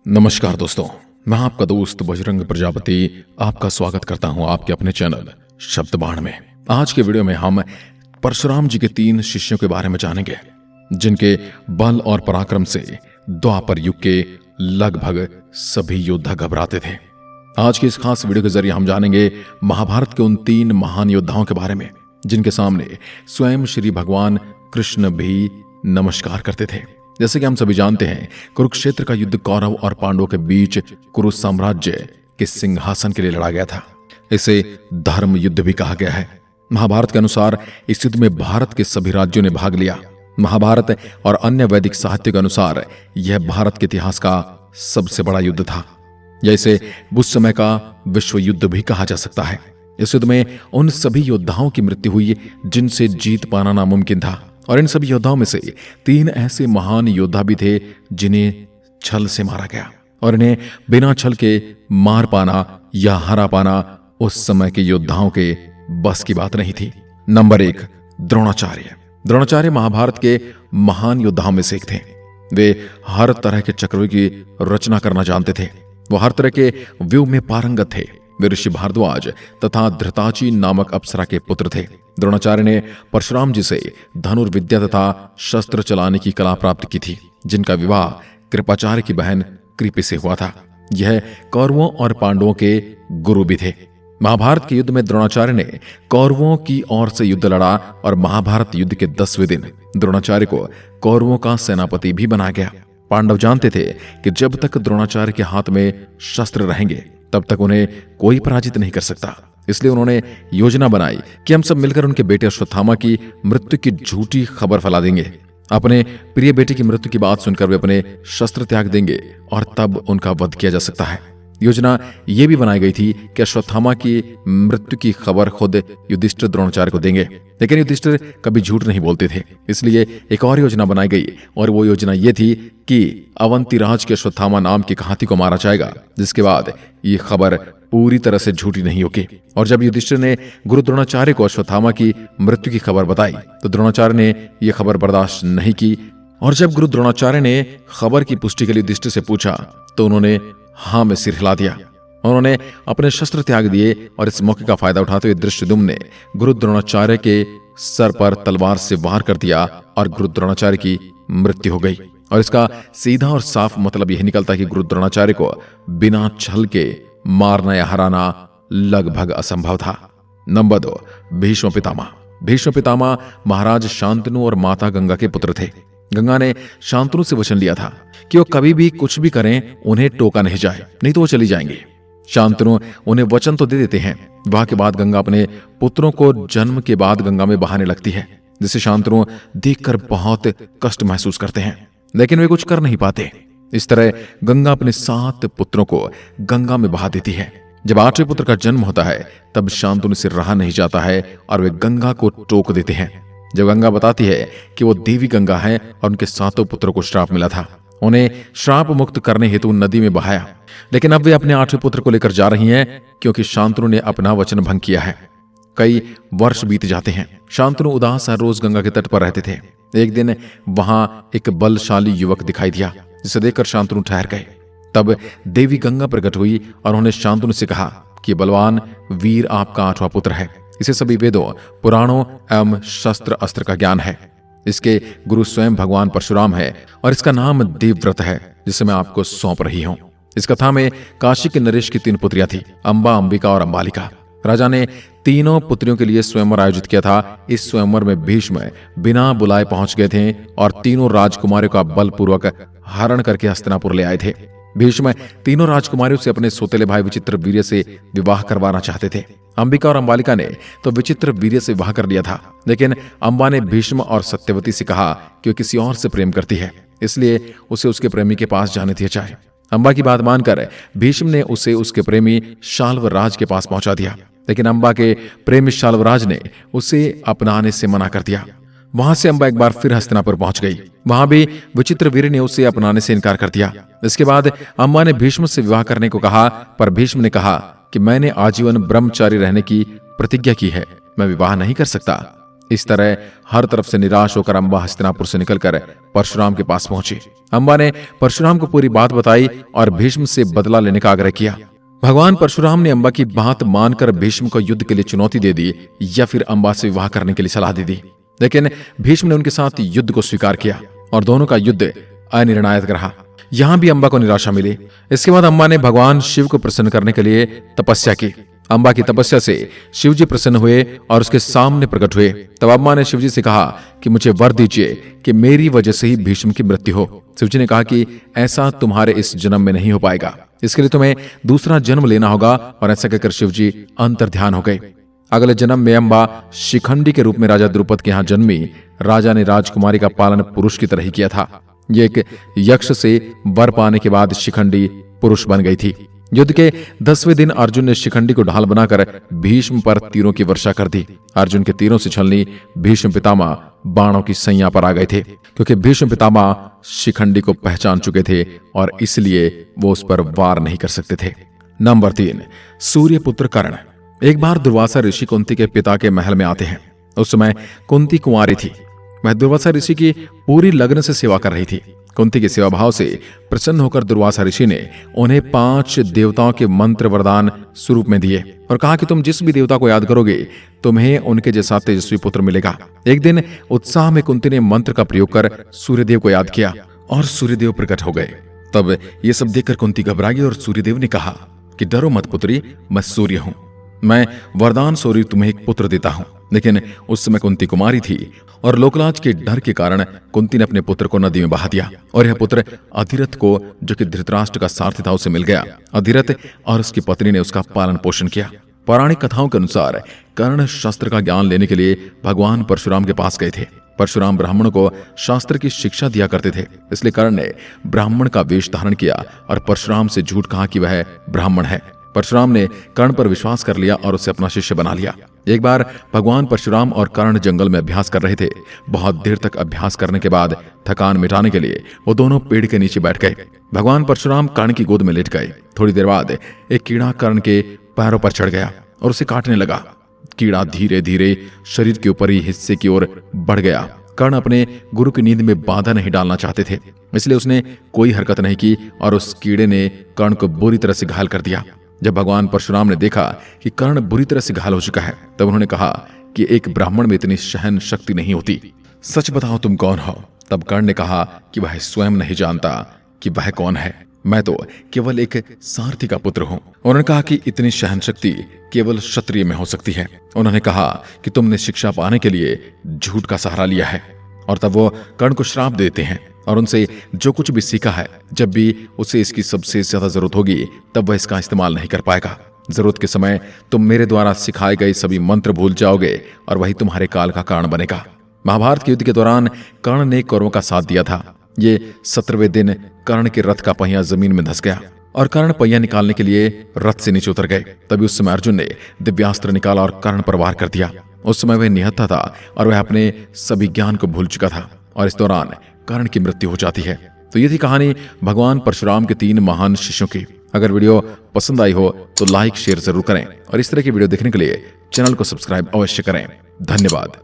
नमस्कार दोस्तों, मैं आपका दोस्त बजरंग प्रजापति आपका स्वागत करता हूं आपके अपने चैनल शब्दबाण में। आज के वीडियो में हम परशुराम जी के 3 शिष्यों के बारे में जानेंगे जिनके बल और पराक्रम से द्वापर युग के लगभग सभी योद्धा घबराते थे। आज की इस खास वीडियो के जरिए हम जानेंगे महाभारत के उन 3 महान योद्धाओं के बारे में जिनके सामने स्वयं श्री भगवान कृष्ण भी नमस्कार करते थे। जैसे कि हम सभी जानते हैं, कुरुक्षेत्र का युद्ध कौरव और पांडवों के बीच कुरु साम्राज्य के सिंहासन के लिए लड़ा गया था। इसे धर्म युद्ध भी कहा गया है। महाभारत के अनुसार इस युद्ध में भारत के सभी राज्यों ने भाग लिया। महाभारत और अन्य वैदिक साहित्य के अनुसार यह भारत के इतिहास का सबसे बड़ा युद्ध था। या इसे उस समय का विश्व युद्ध भी कहा जा सकता है। इस युद्ध में उन सभी योद्धाओं की मृत्यु हुई जिनसे जीत पाना नामुमकिन था। और इन सभी योद्धाओं में से 3 ऐसे महान योद्धा भी थे जिन्हें छल से मारा गया, और इन्हें बिना छल के मार पाना या हरा पाना उस समय के योद्धाओं के बस की बात नहीं थी। नंबर 1, द्रोणाचार्य। द्रोणाचार्य महाभारत के महान योद्धाओं में से एक थे। वे हर तरह के चक्रव्यूह की रचना करना जानते थे। वो हर तरह के व्यूह में पारंगत थे। वे ऋषि भारद्वाज तथा धृताची नामक अप्सरा के पुत्र थे। द्रोणाचार्य ने परशुराम जी से धनुर्विद्या तथा शस्त्र चलाने की कला प्राप्त की थी, जिनका विवाह कृपाचार्य की बहन कृपि से हुआ था। यह कौरवों और पांडवों के गुरु भी थे। महाभारत के युद्ध में द्रोणाचार्य ने कौरवों की ओर से युद्ध लड़ा और महाभारत युद्ध के 10वें दिन द्रोणाचार्य को कौरवों का सेनापति भी बनाया गया। पांडव जानते थे कि जब तक द्रोणाचार्य के हाथ में शस्त्र रहेंगे तब तक उन्हें कोई पराजित नहीं कर सकता। इसलिए उन्होंने योजना बनाई कि हम सब मिलकर उनके बेटे अश्वत्थामा की मृत्यु की झूठी खबर फैला देंगे। अपने प्रिय बेटे की मृत्यु की बात सुनकर वे अपने शस्त्र त्याग देंगे और तब उनका वध किया जा सकता है। योजना यह भी बनाई गई थी कि अश्वत्थामा की मृत्यु की खबर खुद युधिष्ठिर द्रोणाचार्य को देंगे, लेकिन युधिष्ठिर कभी झूठ नहीं बोलते थे। इसलिए एक और योजना बनाई गई, और वो योजना ये थी कि अवंतीराज के अश्वत्थामा नाम के हाथी को मारा जाएगा, जिसके बाद ये खबर पूरी तरह से झूठी नहीं होगी। और जब युधिष्ठिर ने गुरु द्रोणाचार्य को अश्वत्थामा की मृत्यु की खबर बताई तो द्रोणाचार्य ने यह खबर बर्दाश्त नहीं की। और जब गुरु द्रोणाचार्य ने खबर की पुष्टि के लिए युधिष्ठिर से पूछा तो उन्होंने हाँ में सिर हिला दिया। उन्होंने अपने शस्त्र त्याग दिए और इस मौके का फायदा उठाते हुए धृष्टद्युम्न ने गुरु द्रोणाचार्य के सर पर तलवार से वार कर दिया और गुरु द्रोणाचार्य की मृत्यु हो गई। और इसका सीधा और साफ मतलब यह निकलता कि गुरु द्रोणाचार्य को बिना छल के मारना या हराना लगभग असंभव था। नंबर 2, भीष्म पितामह। भीष्म पितामह महाराज शांतनु और माता गंगा के पुत्र थे। गंगा ने शांतनु से वचन लिया था कि वो कभी भी कुछ भी करें उन्हें टोका नहीं जाए, नहीं तो वो चली जाएंगे। शांतनु उन्हें वचन तो दे देते हैं। विवाह के बाद गंगा अपने पुत्रों को जन्म के बाद गंगा में बहाने लगती है, जिसे शांतनु देखकर बहुत कष्ट महसूस करते हैं, लेकिन वे कुछ कर नहीं पाते। इस तरह गंगा अपने 7 पुत्रों को गंगा में बहा देती है। जब 8वें पुत्र का जन्म होता है तब शांतनु से रहा नहीं जाता है और वे गंगा को टोक देते हैं। जब गंगा बताती है कि वो देवी गंगा है और उनके 7 पुत्रों को श्राप मिला था, उन्हें श्राप मुक्त करने हेतु नदी में बहाया, लेकिन अब वे अपने 8वें पुत्र को लेकर जा रही हैं क्योंकि शांतनु ने अपना वचन भंग किया है। कई वर्ष बीत जाते हैं। शांतनु उदास हर रोज गंगा के तट पर रहते थे। एक दिन वहां एक बलशाली युवक दिखाई दिया, जिसे देखकर शांतनु ठहर गए। तब देवी गंगा प्रकट हुई और उन्होंने शांतनु से कहा कि बलवान वीर आपका 8वां पुत्र है। इसे सभी वेदों, पुराणों एवं शस्त्र अस्त्र का ज्ञान है। इसके गुरु स्वयं भगवान परशुराम है और इसका नाम देवव्रत है, जिसे मैं आपको सौंप रही हूं। इस कथा में काशी के नरेश की 3 पुत्रियां थी, अंबा, अंबिका और अंबालिका। राजा ने तीनों पुत्रियों के लिए स्वयंवर आयोजित किया था। इस स्वयंवर में भीष्म बिना बुलाए पहुंच गए थे और तीनों राजकुमारियों का बलपूर्वक हरण करके हस्तिनापुर ले आए थे। भीष्म तीनों राजकुमारियों से अपने सोतेले भाई विचित्र वीर्य से विवाह करवाना चाहते थे। अंबिका और अंबालिका ने तो विचित्र वीर्य से विवाह कर लिया था, लेकिन अंबा ने भीष्म और सत्यवती से कहा कि वह किसी और से प्रेम करती है, इसलिए उसे उसके प्रेमी के पास जाने दिया जाए। अंबा की बात मानकर भीष्म ने उसे उसके प्रेमी शाल्वराज के पास पहुंचा दिया, लेकिन अंबा के प्रेमी शाल्वराज ने उसे अपनाने से मना कर दिया। वहां से अंबा एक बार फिर हस्तिनापुर पहुंच गई। वहां भी विचित्र वीर ने उसे अपनाने से इनकार कर दिया। इसके बाद अंबा ने भीष्म से विवाह करने को कहा, पर भीष्म ने कहा कि मैंने आजीवन ब्रह्मचारी रहने की प्रतिज्ञा की है, मैं विवाह नहीं कर सकता। इस तरह हर तरफ से निराश होकर अम्बा हस्तिनापुर से निकलकर परशुराम के पास पहुंची। अम्बा ने परशुराम को पूरी बात बताई और भीष्म से बदला लेने का आग्रह किया। भगवान परशुराम ने अम्बा की बात मानकर भीष्म को युद्ध के लिए चुनौती दे दी या फिर अम्बा से विवाह करने के लिए सलाह दे दी, लेकिन भीष्म ने उनके साथ युद्ध को स्वीकार किया और दोनों का युद्ध अनिर्णायक रहा। यहां भी अम्बा को निराशा मिली। इसके बाद अम्बा ने भगवान शिव को प्रसन्न करने के लिए तपस्या की। अम्बा की तपस्या से शिवजी प्रसन्न हुए और उसके सामने प्रकट हुए। तब अम्बा ने शिवजी से कहा कि मुझे वर दीजिए कि मेरी वजह से ही भीष्म की मृत्यु हो। शिवजी ने कहा कि ऐसा तुम्हारे इस जन्म में नहीं हो पाएगा, इसके लिए तुम्हें दूसरा जन्म लेना होगा। और ऐसा कहकर शिवजी अंतर्ध्यान हो गए। अगले जन्म में अम्बा शिखंडी के रूप में राजा द्रुपद के यहाँ जन्मी। राजा ने राजकुमारी का पालन पुरुष की तरह ही किया था। ये एक यक्ष से वर पाने के बाद शिखंडी पुरुष बन गई थी। युद्ध के 10वें दिन अर्जुन ने शिखंडी को ढाल बनाकर भीष्म पर तीरों की वर्षा कर दी। अर्जुन के तीरों से छलनी भीष्म पितामह बाणों की सैया पर आ गए थे, क्योंकि भीष्म पितामह शिखंडी को पहचान चुके थे और इसलिए वो उस पर वार नहीं कर सकते थे। नंबर 3, सूर्यपुत्र कर्ण। एक बार दुर्वासा ऋषि कुंती के पिता के महल में आते हैं। उस समय कुंती कुंवारी थी। वह दुर्वासा ऋषि की पूरी लगन से सेवा कर रही थी। कुंती के सेवा भाव से प्रसन्न होकर दुर्वासा ऋषि ने उन्हें 5 देवताओं के मंत्र वरदान स्वरूप में दिए और कहा कि तुम जिस भी देवता को याद करोगे तुम्हें उनके जैसा तेजस्वी पुत्र मिलेगा। एक दिन उत्साह में कुंती ने मंत्र का प्रयोग कर सूर्यदेव को याद किया और सूर्यदेव प्रकट हो गए। तब ये सब देखकर कुंती घबरा गई और सूर्यदेव ने कहा कि डरो मत पुत्री, मैं सूर्य हूं, मैं वरदान स्वरूप तुम्हें एक पुत्र देता हूं। लेकिन उस समय कुंती कुमारी थी और लोकलाज के डर के कारण कुंती ने अपने पुत्र को नदी में बहा दिया और यह पुत्र अधिरथ को, जो कि धृतराष्ट्र का सारथी था, उसे मिल गया। अधिरथ और उसकी पत्नी ने उसका पालन पोषण किया। पौराणिक कथाओं के अनुसार कर्ण शास्त्र का ज्ञान लेने के लिए भगवान परशुराम के पास गए थे। परशुराम ब्राह्मणों को शास्त्र की शिक्षा दिया करते थे, इसलिए कर्ण ने ब्राह्मण का वेश धारण किया और परशुराम से झूठ कहा कि वह ब्राह्मण है। परशुराम ने कर्ण पर विश्वास कर लिया और उसे अपना शिष्य बना लिया। एक बार भगवान परशुराम और कर्ण जंगल में अभ्यास कर रहे थे। बहुत देर तक अभ्यास करने के बाद थकान मिटाने के लिए वो दोनों पेड़ के नीचे बैठ गए। भगवान परशुराम कर्ण की गोद में लेट गए। थोड़ी देर बाद एक कीड़ा कर्ण के पैरों पर चढ़ गया और उसे काटने लगा। कीड़ा धीरे धीरे शरीर के ऊपरी हिस्से की ओर बढ़ गया। कर्ण अपने गुरु की नींद में बाधा नहीं डालना चाहते थे, इसलिए उसने कोई हरकत नहीं की और उस कीड़े ने कर्ण को बुरी तरह से घायल कर दिया। जब भगवान परशुराम ने देखा कि कर्ण बुरी तरह से घायल हो चुका है, तब उन्होंने कहा कि एक ब्राह्मण में इतनी सहन शक्ति नहीं होती, सच बताओ तुम कौन हो। तब कर्ण ने कहा कि वह स्वयं नहीं जानता कि वह कौन है, मैं तो केवल एक सारथी का पुत्र हूं। उन्होंने कहा कि इतनी सहन शक्ति केवल क्षत्रिय में हो सकती है। उन्होंने कहा कि तुमने शिक्षा पाने के लिए झूठ का सहारा लिया है। और तब वो कर्ण को श्राप देते हैं और उनसे जो कुछ भी सीखा है, जब भी उसे इसकी सबसे ज्यादा जरूरत होगी तब वह इसका इस्तेमाल नहीं कर पाएगा। जरूरत के समय तुम मेरे द्वारा सिखाए गए सभी मंत्र भूल जाओगे और वही तुम्हारे काल का कारण बनेगा। महाभारत के युद्ध के दौरान कर्ण ने कौरवों का साथ दिया था। ये 17वें दिन कर्ण के रथ का पहिया जमीन में धंस गया और कर्ण पहिया निकालने के लिए रथ से नीचे उतर गए। तभी उस समय अर्जुन ने दिव्यास्त्र निकाला और कर्ण पर वार कर दिया। उस समय वह निहत्था था और वह अपने सभी ज्ञान को भूल चुका था और इस दौरान कर्ण की मृत्यु हो जाती है। तो ये थी कहानी भगवान परशुराम के 3 महान शिष्यों की। अगर वीडियो पसंद आई हो तो लाइक शेयर जरूर करें और इस तरह की वीडियो देखने के लिए चैनल को सब्सक्राइब अवश्य करें। धन्यवाद।